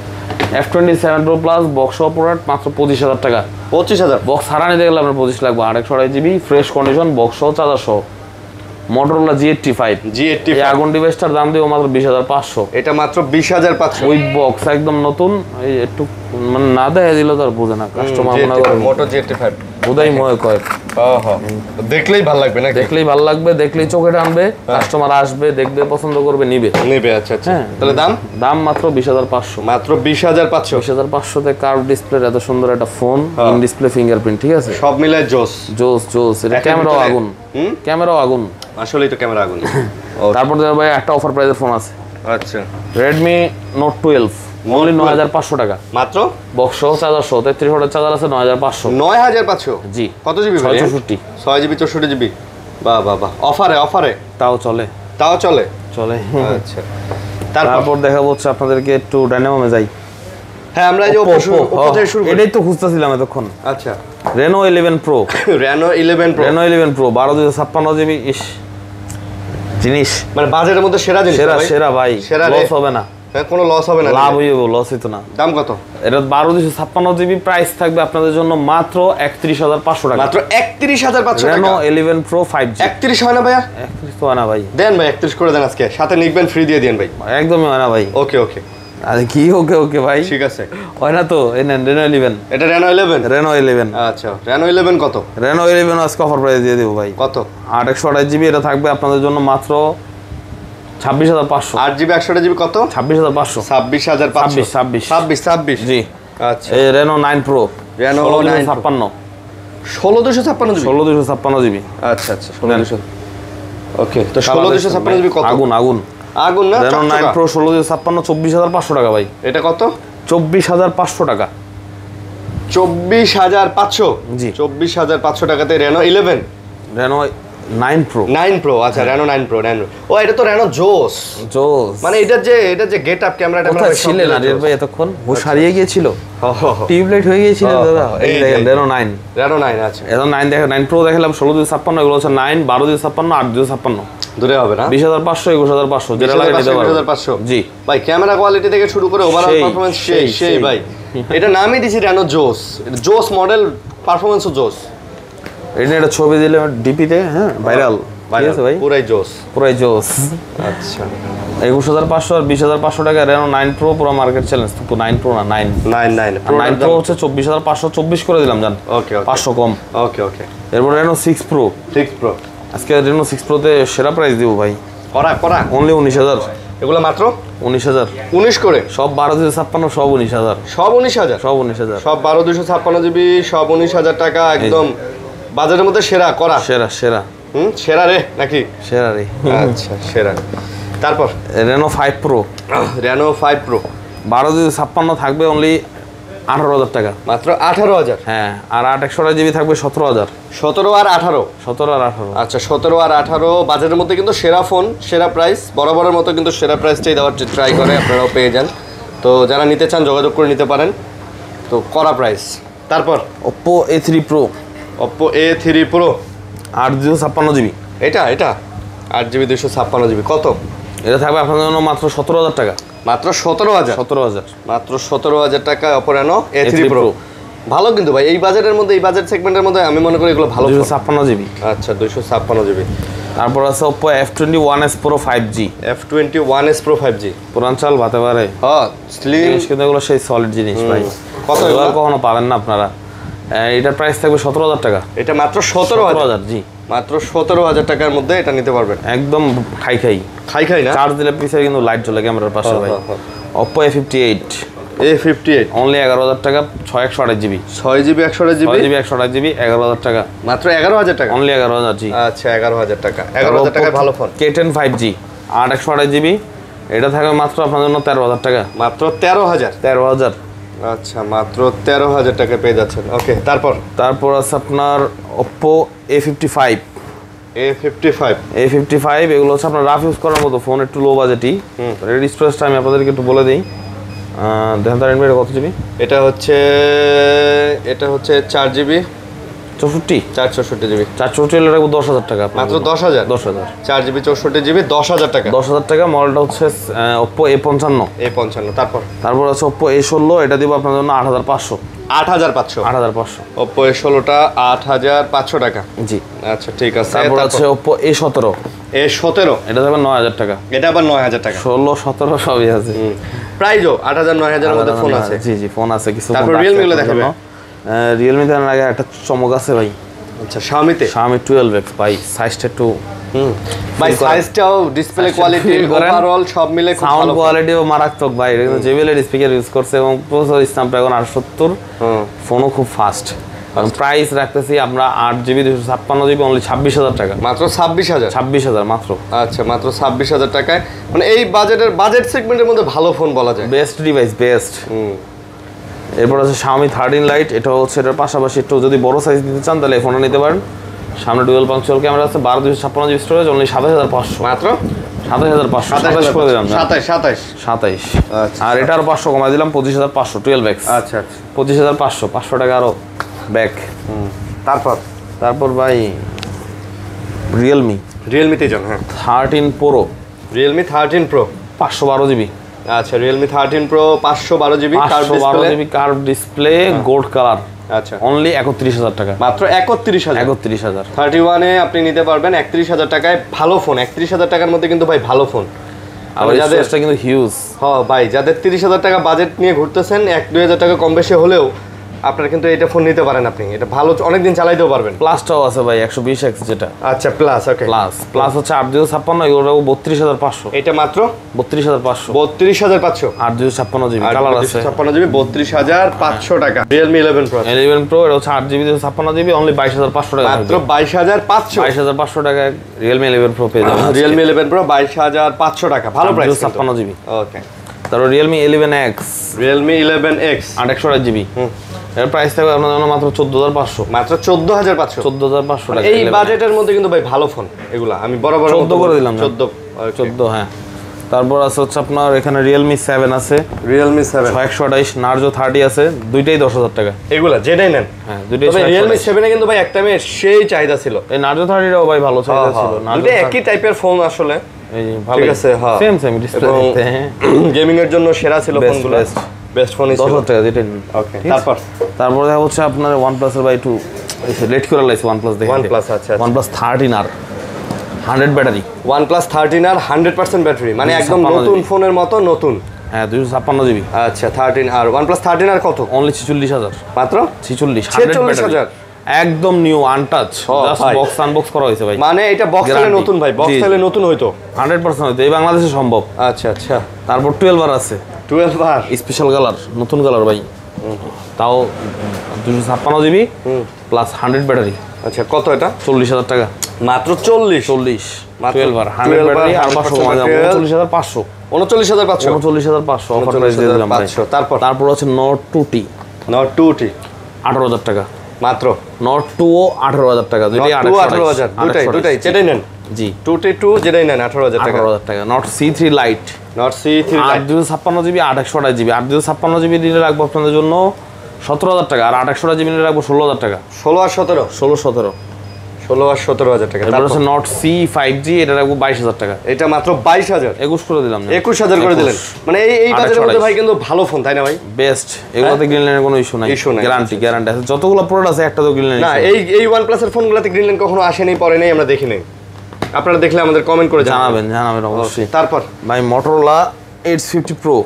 F27 Pro Plus box product মাত্র 25,000 টাকা। 25,000 বক্স ছাড়া নিতে গেলে আপনার 25 লাগবে। 828GB ফ্রেশ কন্ডিশন বক্স সহ চার্জার সহ। Motorola G85 এই আগুন ডিভাইসটার দাম দিব মাত্র 20,500। এটা মাত্র 20,500 উইথ বক্স একদম নতুন। এই একটু মানে না দেখা দিলে তো আর বোঝে না কাস্টমার মনে করে Moto G85 উদয় ময় কয় দেখলেই ভালো লাগবে না, দেখলেই ভালো লাগবে, দেখলেই চোখে টানবে, কাস্টমার আসবে দেখবে পছন্দ করবে নিবে। আচ্ছা আচ্ছা। তাহলে দাম মাত্র 20,500। মাত্র 20,500। 20,500 তে কার্ভ ডিসপ্লে এত সুন্দর একটা ফোন, ইন ডিসপ্লে ফিঙ্গারপ্রিন্ট, ঠিক আছে সব মিলায় জোস জোস জোস। এটা ক্যামেরাও আগুন, ক্যামেরাও আগুন, আসলেই তো ক্যামেরা আগুন। তারপর ভাই একটা অফার প্রাইসের ফোন আছে। আচ্ছা Redmi Note 12 only 9,500 টাকা মাত্র। বক্স সহ চার্জার সহ 33 ওয়াটের চার্জার আছে 9,500। 9,500 জি। কত জিবি? 664 6GB 64GB। বাহ বাহ বাহ, অফারে তাও চলে চলে। আচ্ছা তারপর দেখাবো হচ্ছে আপনাদেরকে একটু ডাইনামোমে যাই। হ্যাঁ আমরা এই যে Oppo থেকে শুরু করি। এটাই তো খুঁজতেছিলাম এতক্ষণ। আচ্ছা Reno 11 Pro Reno 11 Pro 12,256GB ইস জিনিস মানে বাজারের মধ্যে সেরা জিনিস সেরা ভাই, লস হবে না, কোনো লস হবে না, লাভ হইব, লস হইতো না। দাম কত? এটা 12,256GB প্রাইস থাকবে আপনাদের জন্য মাত্র 31,500 টাকা। মাত্র 31,500 টাকা। Reno 11 Pro 5G 31 হয় না ভাইয়া? 31 তো হয় না ভাই, দেন ভাই 31 করে দেন আজকে, সাথে নিকবেন ফ্রি দিয়ে দেন ভাই। একদমই হয় না ভাই। ওকে আরে কি ওকে ভাই, ঠিক আছে হয় না তো। এই নেন Reno 11। এটা Reno 11। আচ্ছা Reno 11 কত? Reno 11 আজকে অফার প্রাইস দিয়ে দেব ভাই। কত? 828GB এটা থাকবে আপনাদের জন্য মাত্র 26,500। 8GB 128GB কত? 26,500। 26,500 জি। আচ্ছা এই Reno 9 Pro Reno 16,256 16,256GB। আচ্ছা 16,200। ওকে তো 16,256GB কত? আগুন না। Reno 9 Pro 16,256 24,500 টাকা ভাই। এটা কত? 24,500 টাকা। 24,500 জি। 24,500 টাকাতে Reno 11 Reno 9 Pro আচ্ছা Reno 9 Pro ও এটা তো Reno জোস মানে এটা যে গেট আপ ক্যামেরাটা আমরা ছিলেন আর ভাই এতক্ষণ হুশ হারিয়ে গিয়েছিল, টিউবলাইট হয়ে গিয়েছিল দাদা। এই দেখেন Reno 9 আচ্ছা এটা 9 দেখেন 9 Pro দেখালাম 16,256, এগুলো হচ্ছে 9 12,256 8,256 দূরে হবে না। 20,500 21,500 যেটা লাগে নিতে পারবেন। 20,500 জি ভাই, ক্যামেরা কোয়ালিটি থেকে শুরু করে ওভারঅল পারফরম্যান্স সেই ভাই। এটা নামই দিছি Reno জোস মডেল, পারফরম্যান্সও জোস। এটা ছবি দিলে ডিপিতে হ্যাঁ ভাইরাল ঠিক আছে ভাই, পুরাই জোস। আচ্ছা 21,500 আর 20,500 টাকা Reno 9 Pro পুরো মার্কেট চ্যালেঞ্জ। 9 Pro না 9 Pro হচ্ছে 24,524 করে দিলাম জান। ওকে 500 কম। ওকে এরপর Reno 6 Pro আজকে Reno 6 Pro তে সেরা প্রাইস দিব ভাই। করা অনলি 19,000। এগুলো মাত্র 19,000 19 করে। সব 12,256 সব 19,000 সব 19,000 সব 12,256GB সব 19,000 টাকা একদম বাজারের মধ্যে সেরা সেরা সেরা রে নাকি? সেরা রে। আচ্ছা সেরা। তারপর Reno 5 Pro 12,256 থাকবে অনলি 18,000 টাকা মাত্র 18,000। হ্যাঁ আর 828GB থাকবে 17,000। 17 আর 18 আচ্ছা 17 আর 18 বাজারের মধ্যে কিন্তু সেরা ফোন, সেরা প্রাইস, বরাবরের মতো কিন্তু সেরা প্রাইসটাই দেওয়ার ট্রাই করে, আপনারাও পেয়ে যান। তো যারা নিতে চান যোগাযোগ করে নিতে পারেন। তো করা প্রাইস। তারপর Oppo A3 Pro 8,256GB এটা 8GB 256GB কত? এটা থাকবে আপনাদের জন্য মাত্র 17,000 টাকা। মাত্র 17,000 টাকা Oppo Reno A3 Pro। ভালো কিন্তু ভাই, এই বাজেটের মধ্যে, এই বাজেট সেগমেন্টের মধ্যে আমি মনে করি এগুলো ভালো। 256GB। আচ্ছা 256GB। তারপর আছে Oppo F21s Pro 5G পুরাঞ্চল ভাতে পারে। স্লিম কিন্তু এগুলো সেই সলিড জিনিস ভাই, কত এগুলো কখনো পাবেন না আপনারা। এটার প্রাইস থাকবে 17,000 টাকা। এটা মাত্র 17,000। জি মাত্র 17,000 টাকার মধ্যে এটা নিতে পারবেন। একদম খাই না, চার্জ দিলে পিছে কিন্তু লাইট জ্বলে ক্যামেরার পাশে ভাই। Oppo A58 অনলি 11,000 টাকা 6/128GB 6GB 128GB 11,000 টাকা মাত্র 11,000 টাকা অনলি 11,000। জি আচ্ছা 11,000 টাকা 11,000 টাকায় ভালো ফোন। K10 5G 8/128GB এটা থাকবে মাত্র আপনার জন্য 13,000 টাকা। মাত্র 13,000। আচ্ছা মাত্র 13,000 টাকা পেয়ে যাচ্ছেন। ওকে তারপর আছে আপনার Oppo A55 এগুলো হচ্ছে আপনার রাফ ইউজ করার মতো ফোন, একটু লো বাজেটই। এর স্টোরেজটা আমি আপনাদেরকে একটু বলে দিই। দেখেন তার ইনভার্টার কত জিবি? এটা হচ্ছে 4GB 64 464 জিবি 464 হলে রাখবো 10,000 টাকা মাত্র 10,000 10,000 4 জিবি 64 জিবি 10,000 টাকা 10,000 টাকা। মডেলটা হচ্ছে Oppo A55 A55 তারপর আছে Oppo A16 এটা দিব আপনার জন্য 8,500 8,500 Oppo A16টা 8,500 টাকা জি আচ্ছা ঠিক আছে। তারপর আছে Oppo A17 এটা যাবে 9,000 টাকা এটা আবার 9,000 টাকা 16 17 সবই আছে প্রাইসও 8,000 9,000 এর মধ্যে ফোন আছে জি জি ফোন আছে কিছু। তারপর Realme গুলো দেখাবে Realme তে আগে একটা চমক আছে ভাই। আচ্ছা Xiaomi 12X ভাই সাইজটা একটু ভাই সাইজটাও ডিসপ্লে কোয়ালিটি ওভারঅল সব মিলে খুব সাউন্ড ভালো কোয়ালিটিও মারাত্মক ভাই। এটা JBL এর স্পিকার ইউজ করছে এবং প্রসেসর Snapdragon 870 ফোনও খুব ফাস্ট। কারণ প্রাইস রাখতেছি আমরা 8GB 256GB অনলি 26,000 টাকা মাত্র 26,000 মাত্র। আচ্ছা মাত্র 26,000 টাকায় মানে এই বাজেট সেগমেন্টের মধ্যে ভালো ফোন বলা যায় বেস্ট ডিভাইস বেস্ট। এরপর আছে Xiaomi 13 Lite এটা হচ্ছে এটার পাশাপাশি একটু যদি বড় সাইজ নিতে চান তাহলে এই ফোনটা নিতে পারেন। সামনে ডুয়াল পাঞ্চুয়াল ক্যামেরা আছে 12/256GB স্টোরেজ অনলি 27,500 মাত্র 27,500 করে দিলাম 27 আর এটা আরো 500 কমাই দিলাম 25,500 12X আচ্ছা 25,500 500 টাকা আরো ব্যাক। তারপর ভাই Realme তে যান হ্যাঁ 13 Pro Realme 13 Pro 512GB আচ্ছা Realme 13 Pro 512GB curve display gold colour আচ্ছা অনলি 31,000 টাকা মাত্র 31,000 31 এ আপনি নিতে পারবেন 31,000 টাকায় ভালো ফোন 31,000 টাকার মধ্যে কিন্তু ভাই ভালো ফোন। আর যাদেরটা কিন্তু হিউজ হ্যাঁ ভাই যাদের 30,000 টাকা বাজেট নিয়ে ঘুরতেছেন 1-2,000 টাকা কম বেশি হলেও আপনারা কিন্তু এটা ফোন নিতে পারেন। আপনি এটা ভালো অনেকদিন চালাইতেও পারবেন। প্লাসটাও আছে ভাই 120X যেটা আচ্ছা প্লাস ওকে প্লাস হচ্ছে 8/256 এগুলো 32,500 এটা মাত্র 32,500 32,500 8/256GB কালার আছে 56GB 32,500 টাকা। Realme 11 Pro এটা হচ্ছে 8GB 256GB অনলি 22,500 টাকা মাত্র 22,500 টাকায় Realme 11 Pro পেয়ে যাবেন। Realme 11 Pro 22,500 টাকা ভালো প্রাইস 256GB ওকে। তারপর Realme 11X 828GB এর প্রাইস থাকবে আপনার জন্য মাত্র 14,500 মাত্র 14,500 টাকা। এই বাজেটের মধ্যে কিন্তু ভাই ভালো ফোন এগুলা আমি বরাবর 14 করে দিলাম 14 হ্যাঁ। তারপর আছে হচ্ছে আপনার এখানে Realme 7 আছে Realme 7 128 Narzo 30 আছে দুইটাই 10,000 টাকা এগুলা যেটাই নেন হ্যাঁ দুইটাই। তবে Realme 7 এ কিন্তু ভাই একটা টাইমে সেই চাহিদা ছিল। এই Narzo 30টাও ভাই ভালো চাহিদা ছিল। দুটো একই টাইপের ফোন আসলে এই ভালো ঠিক আছে হ্যাঁ সেম ডিসপ্লে দেখতে হ্যাঁ গেমিং এর জন্য সেরা ছিল ফোনগুলো বেস্ট ফোন ছিল 10,000 টাকা যেটা ওকে। তারপর দেখা হচ্ছে আপনার OnePlus এর ভাই একটু রেট করে লাইছে OnePlus দেখে OnePlus আচ্ছা OnePlus 13R 100 battery OnePlus 13R 100% battery মানে একদম নতুন ফোনের মতো নতুন হ্যাঁ 256GB আচ্ছা 13R OnePlus 13R কত অনলি 46,000 মাত্র 46,000 একদম new untouch just box unbox করা হয়েছে ভাই মানে এটা বক্স চাইলে নতুন ভাই বক্স চাইলে নতুন হইতো 100% হইতো এই বাংলাদেশে সম্ভব। আচ্ছা তারপর 12R আছে 12R স্পেশাল কালার নতুন কালার ভাই তাও 256GB প্লাস 100 ব্যাটারি আচ্ছা কত এটা 40,000 টাকা মাত্র 40 12R 100 ব্যাটারি আর 500 39,500 39,500 অফার প্রাইস দিয়ে দিলাম ভাই। তারপর আছে Note 2T 18,000 টাকা মাত্র Note 2 ও 18,000 টাকা দুইটাই 18,000 দুইটাই যেটাই নেন জি 2T2 যেটাই নেন 18,000 টাকা Note C3 Lite 8/256GB 828GB 8/256GB দিলে রাখবো আপনাদের জন্য 17,000 টাকা আর 828GB নিলে রাখবো 16,000 টাকা 16 আর 17,000 টাকা। তারপর আছে Note C 5G এটা রাখবো 22,000 টাকা এটা মাত্র 22,000 21 করে দিলাম 21,000 করে দিলেন মানে এই বাজারের মধ্যে ভাই কিন্তু ভালো ফোন তাই না ভাই বেস্ট এগুলোতে গ্রিন লাইনের কোনো ইস্যু নাই গ্যারান্টি আছে যতগুলো প্রোডাক্ট আছে একটা তো গ্রিন লাইন না এই OnePlus এর ফোনগুলোতে গ্রিন লাইন কখনো আসেনি পরে নাই আমরা দেখি নাই। আপনারা দেখলে আমাদের কমেন্ট করে জানাবেন অবশ্যই। তারপর ভাই Motorola Edge 50 Pro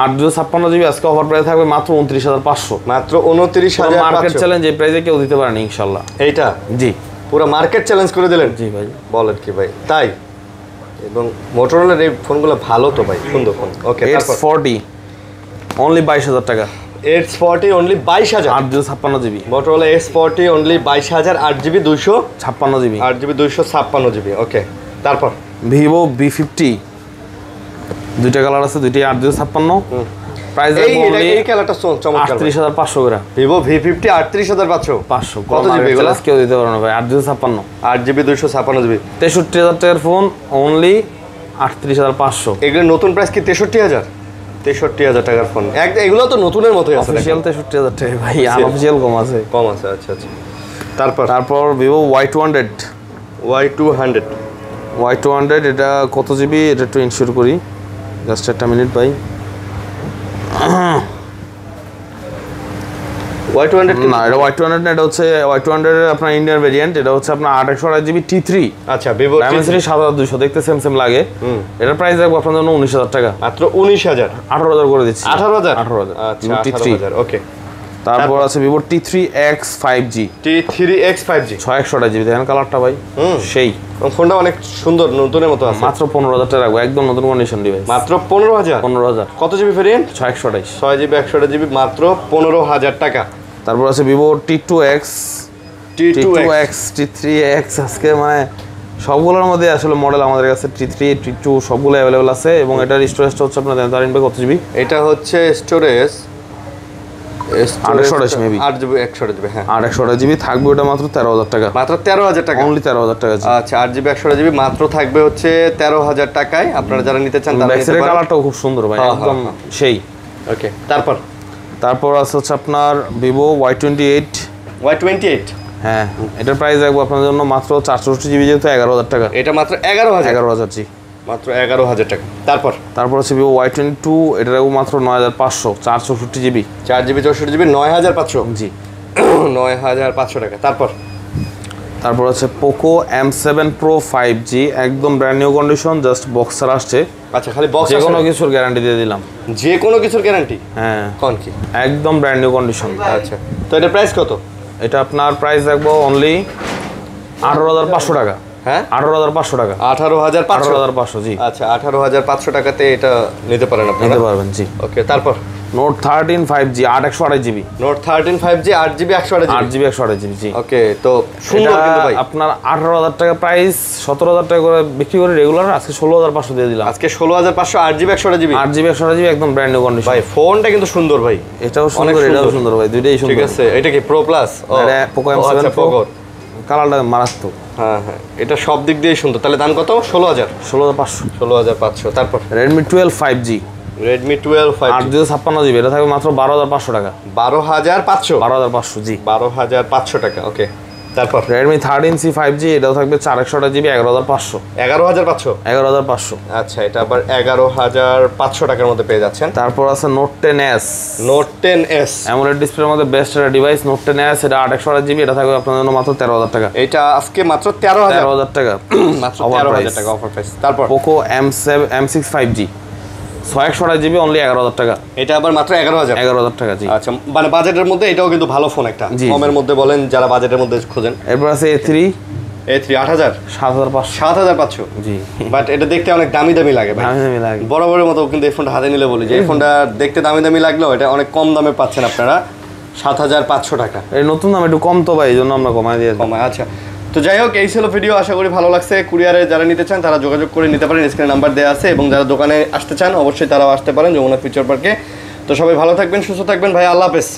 8/56GB আজকে অফার প্রাইস থাকবে মাত্র 29,500 মাত্র 29,500 মার্কেট চ্যালেঞ্জ এই প্রাইসে কেউ দিতে পারে না ইনশাআল্লাহ। এইটা জি পুরো মার্কেট চ্যালেঞ্জ করে দিলেন জি ভাই বলেন কি ভাই তাই এবং Motorola এই ফোনগুলো ভালো তো ভাই সুন্দর ফোন ওকে। তারপর 40 অনলি 22,000 টাকা H40 only 22,000 8/256GB Motorola H40 only 22,000 8GB 256GB 8GB 256GB ওকে। তারপর Vivo V50 দুইটা কালার আছে দুইটাই 8/256 প্রাইস এই কালারটা চমৎকার 38,500 করে Vivo V50 38,500 কত জিবি এগুলা কেউ দিতে পারে না ভাই 8/256 8GB 256GB 63,000 টাকার ফোন অনলি 38,500 এগুলো নতুন প্রাইস কি 63,000 63000 টাকার ফোন। এগুলো তো নতুনের মতোই আছে। অফিশিয়াল 63000 টাকা ভাই, আনঅফিশিয়াল কম আছে। কম আছে, আচ্ছা আচ্ছা। তারপর ভিভো Y200। Y200 এটা কত জিবি এটা একটু ইনশিওর করি, জাস্ট একটা মিনিট ভাই। Y200 না, এটা Y200 না, এটা হচ্ছে Y200 এর আপনার ইন্ডিয়ান ভেরিয়েন্ট। এটা হচ্ছে আপনার 828 জিবি T3। আচ্ছা, ভিভো Dimensity 7200, দেখতে সেম লাগে। এটার প্রাইস রাখবো আপনার জন্য 19000 টাকা। মাত্র 19000। 18000 করে দিচ্ছি। 18000। আচ্ছা, T3 ওকে। তারপর আছে Vivo T3X 5G। T3X 5G 628 GB, দেখেন কালারটা ভাই সেই। ফোনটা অনেক সুন্দর, নতুনের মতো আছে। মাত্র 15000 টাকা রাখবো, একদম নতুন কন্ডিশন ডিভাইস। মাত্র 15000। 15000। কত জিবি ভেরিয়েন্ট? 628। 6GB 128GB মাত্র 15000 টাকা। তারপর আছে ভিভো T2X, T3X। আজকে মানে সবগুলোর মধ্যে আসলে মডেল আমাদের কাছে T3, T2 সবগুলো অ্যাভেলেবল আছে। এবং এটার স্টোরেজটা হচ্ছে আপনার তারিন ভাই কত জিবি? এটা হচ্ছে স্টোরেজ 828 মেবি। 8GB 128GB। হ্যাঁ, 828 জিবি থাকবে, ওটা মাত্র 13000 টাকা। মাত্র 13000 টাকা, অনলি 13000 টাকা। আচ্ছা, 8GB 128GB মাত্র থাকবে হচ্ছে 13000 টাকায়। আপনারা যারা নিতে চান তারা নিতে পারেন। কালারটাও খুব সুন্দর ভাই, একদম সেই। ওকে, তারপর আছে হচ্ছে আপনার ভিভো Y28। হ্যাঁ, এটার প্রাইস রাখবো আপনার জন্য মাত্র 464 জিবি, যেহেতু 11000 টাকা। এটা মাত্র 11000 জি, মাত্র 11000 টাকা। তারপর হচ্ছে ভিভো Y22, এটা রাখবো মাত্র 9500, 464 জিবি। 4GB 64GB 9500। জি, 9500 টাকা। তারপর হচ্ছে পোকো M7 Pro 5G, একদম brand new condition, just boxer আসছে। আচ্ছা, খালি বক্স? যে কোনো কিছুর গ্যারান্টি দিয়ে দিলাম। যে কোনো কিছুর গ্যারান্টি? হ্যাঁ, কোন কি? একদম ব্র্যান্ড নিউ কন্ডিশন। আচ্ছা, তো এটার প্রাইস কত? এটা আপনার প্রাইস রাখবো অনলি 18500 টাকা। হ্যাঁ, 18500 টাকা। 18500। জি। আচ্ছা, 18500 টাকাতে এটা নিতে পারেন আপনারা। নিতে পারবেন, জি। ওকে, তারপর note 13 5G 8128 GB. Note 13 5G 8GB 128GB। 8GB 128 GB, জি। ওকে, তো সুন্দর কিন্তু ভাই। আপনার 18000 টাকা প্রাইস, 17000 টাকা করে বিক্রি করে রেগুলার, আজকে 16500 দিয়ে দিলাম। আজকে 16500 8GB 128GB। 8GB 128GB একদম ব্র্যান্ড নিউ কন্ডিশন। ভাই, ফোনটা কিন্তু সুন্দর ভাই। এটাও সুন্দর, এটাও সুন্দর ভাই, দুইটাই সুন্দর। ঠিক আছে, এটা কি প্রো প্লাস? এটা পোকো M7 Pro, কালারটা মারাত্মক। হ্যাঁ, এটা সব দিক দিয়ে সুন্দর। তাহলে দাম কত? 16500। 16500। তারপর Redmi 12 5G। Redmi 12 5G 856 GB, এটা থাকবে মাত্র 12500 টাকা। 12500। 12500, জি। 12500 টাকা। ওকে, তারপর Redmi 13C 5G, এটাও থাকবে 4128 জিবি, 11500। 11500। 11500। আচ্ছা, এটা আবার 11500 টাকার মধ্যে পেয়ে যাচ্ছেন। তারপর আছে Note 10s। Note 10s AMOLED ডিসপ্লের মধ্যে বেস্ট একটা ডিভাইস Note 10s, এটা 828 জিবি, এটা থাকবে আপনার জন্য মাত্র 13000 টাকা। এটা আজকে মাত্র 13000 টাকা। মাত্র 13000 টাকা অফার প্রাইস। তারপর Poco M6 5G 628 GB, only 11000 টাকা। এটা আবার মাত্র 11000 টাকা, জি। আচ্ছা, মানে বাজেটের মধ্যে এটাও কিন্তু ভালো ফোন একটা। কমের মধ্যে বলেন যারা বাজেটের মধ্যে খোঁজেন। এরপর আছে A3 8000 7500। জি, বাট এটা দেখতে অনেক দামি লাগে ভাই। দামি লাগে বড় মতো, কিন্তু এই ফোনটা হাতে নিলে বলি যে এই ফোনটা দেখতে দামি লাগলেও এটা অনেক কম দামে পাচ্ছেন আপনারা, 7500 টাকা। এই নতুন দাম একটু কম তো ভাই, এই জন্য আমরা কমায় দিয়েছি। আচ্ছা, তো যাই হোক, এই ছিল ভিডিও। আশা করি ভালো লাগছে। কুরিয়ারে যারা নিতে চান তারা যোগাযোগ করে নিতে পারেন, স্ক্রিনে নাম্বার দেওয়া আছে। এবং যারা দোকানে আসতে চান অবশ্যই তারাও আসতে পারেন যমুনা ফিউচার পার্কে। তো সবাই ভালো থাকবেন, সুস্থ থাকবেন ভাই, আল্লাহ হাফেজ।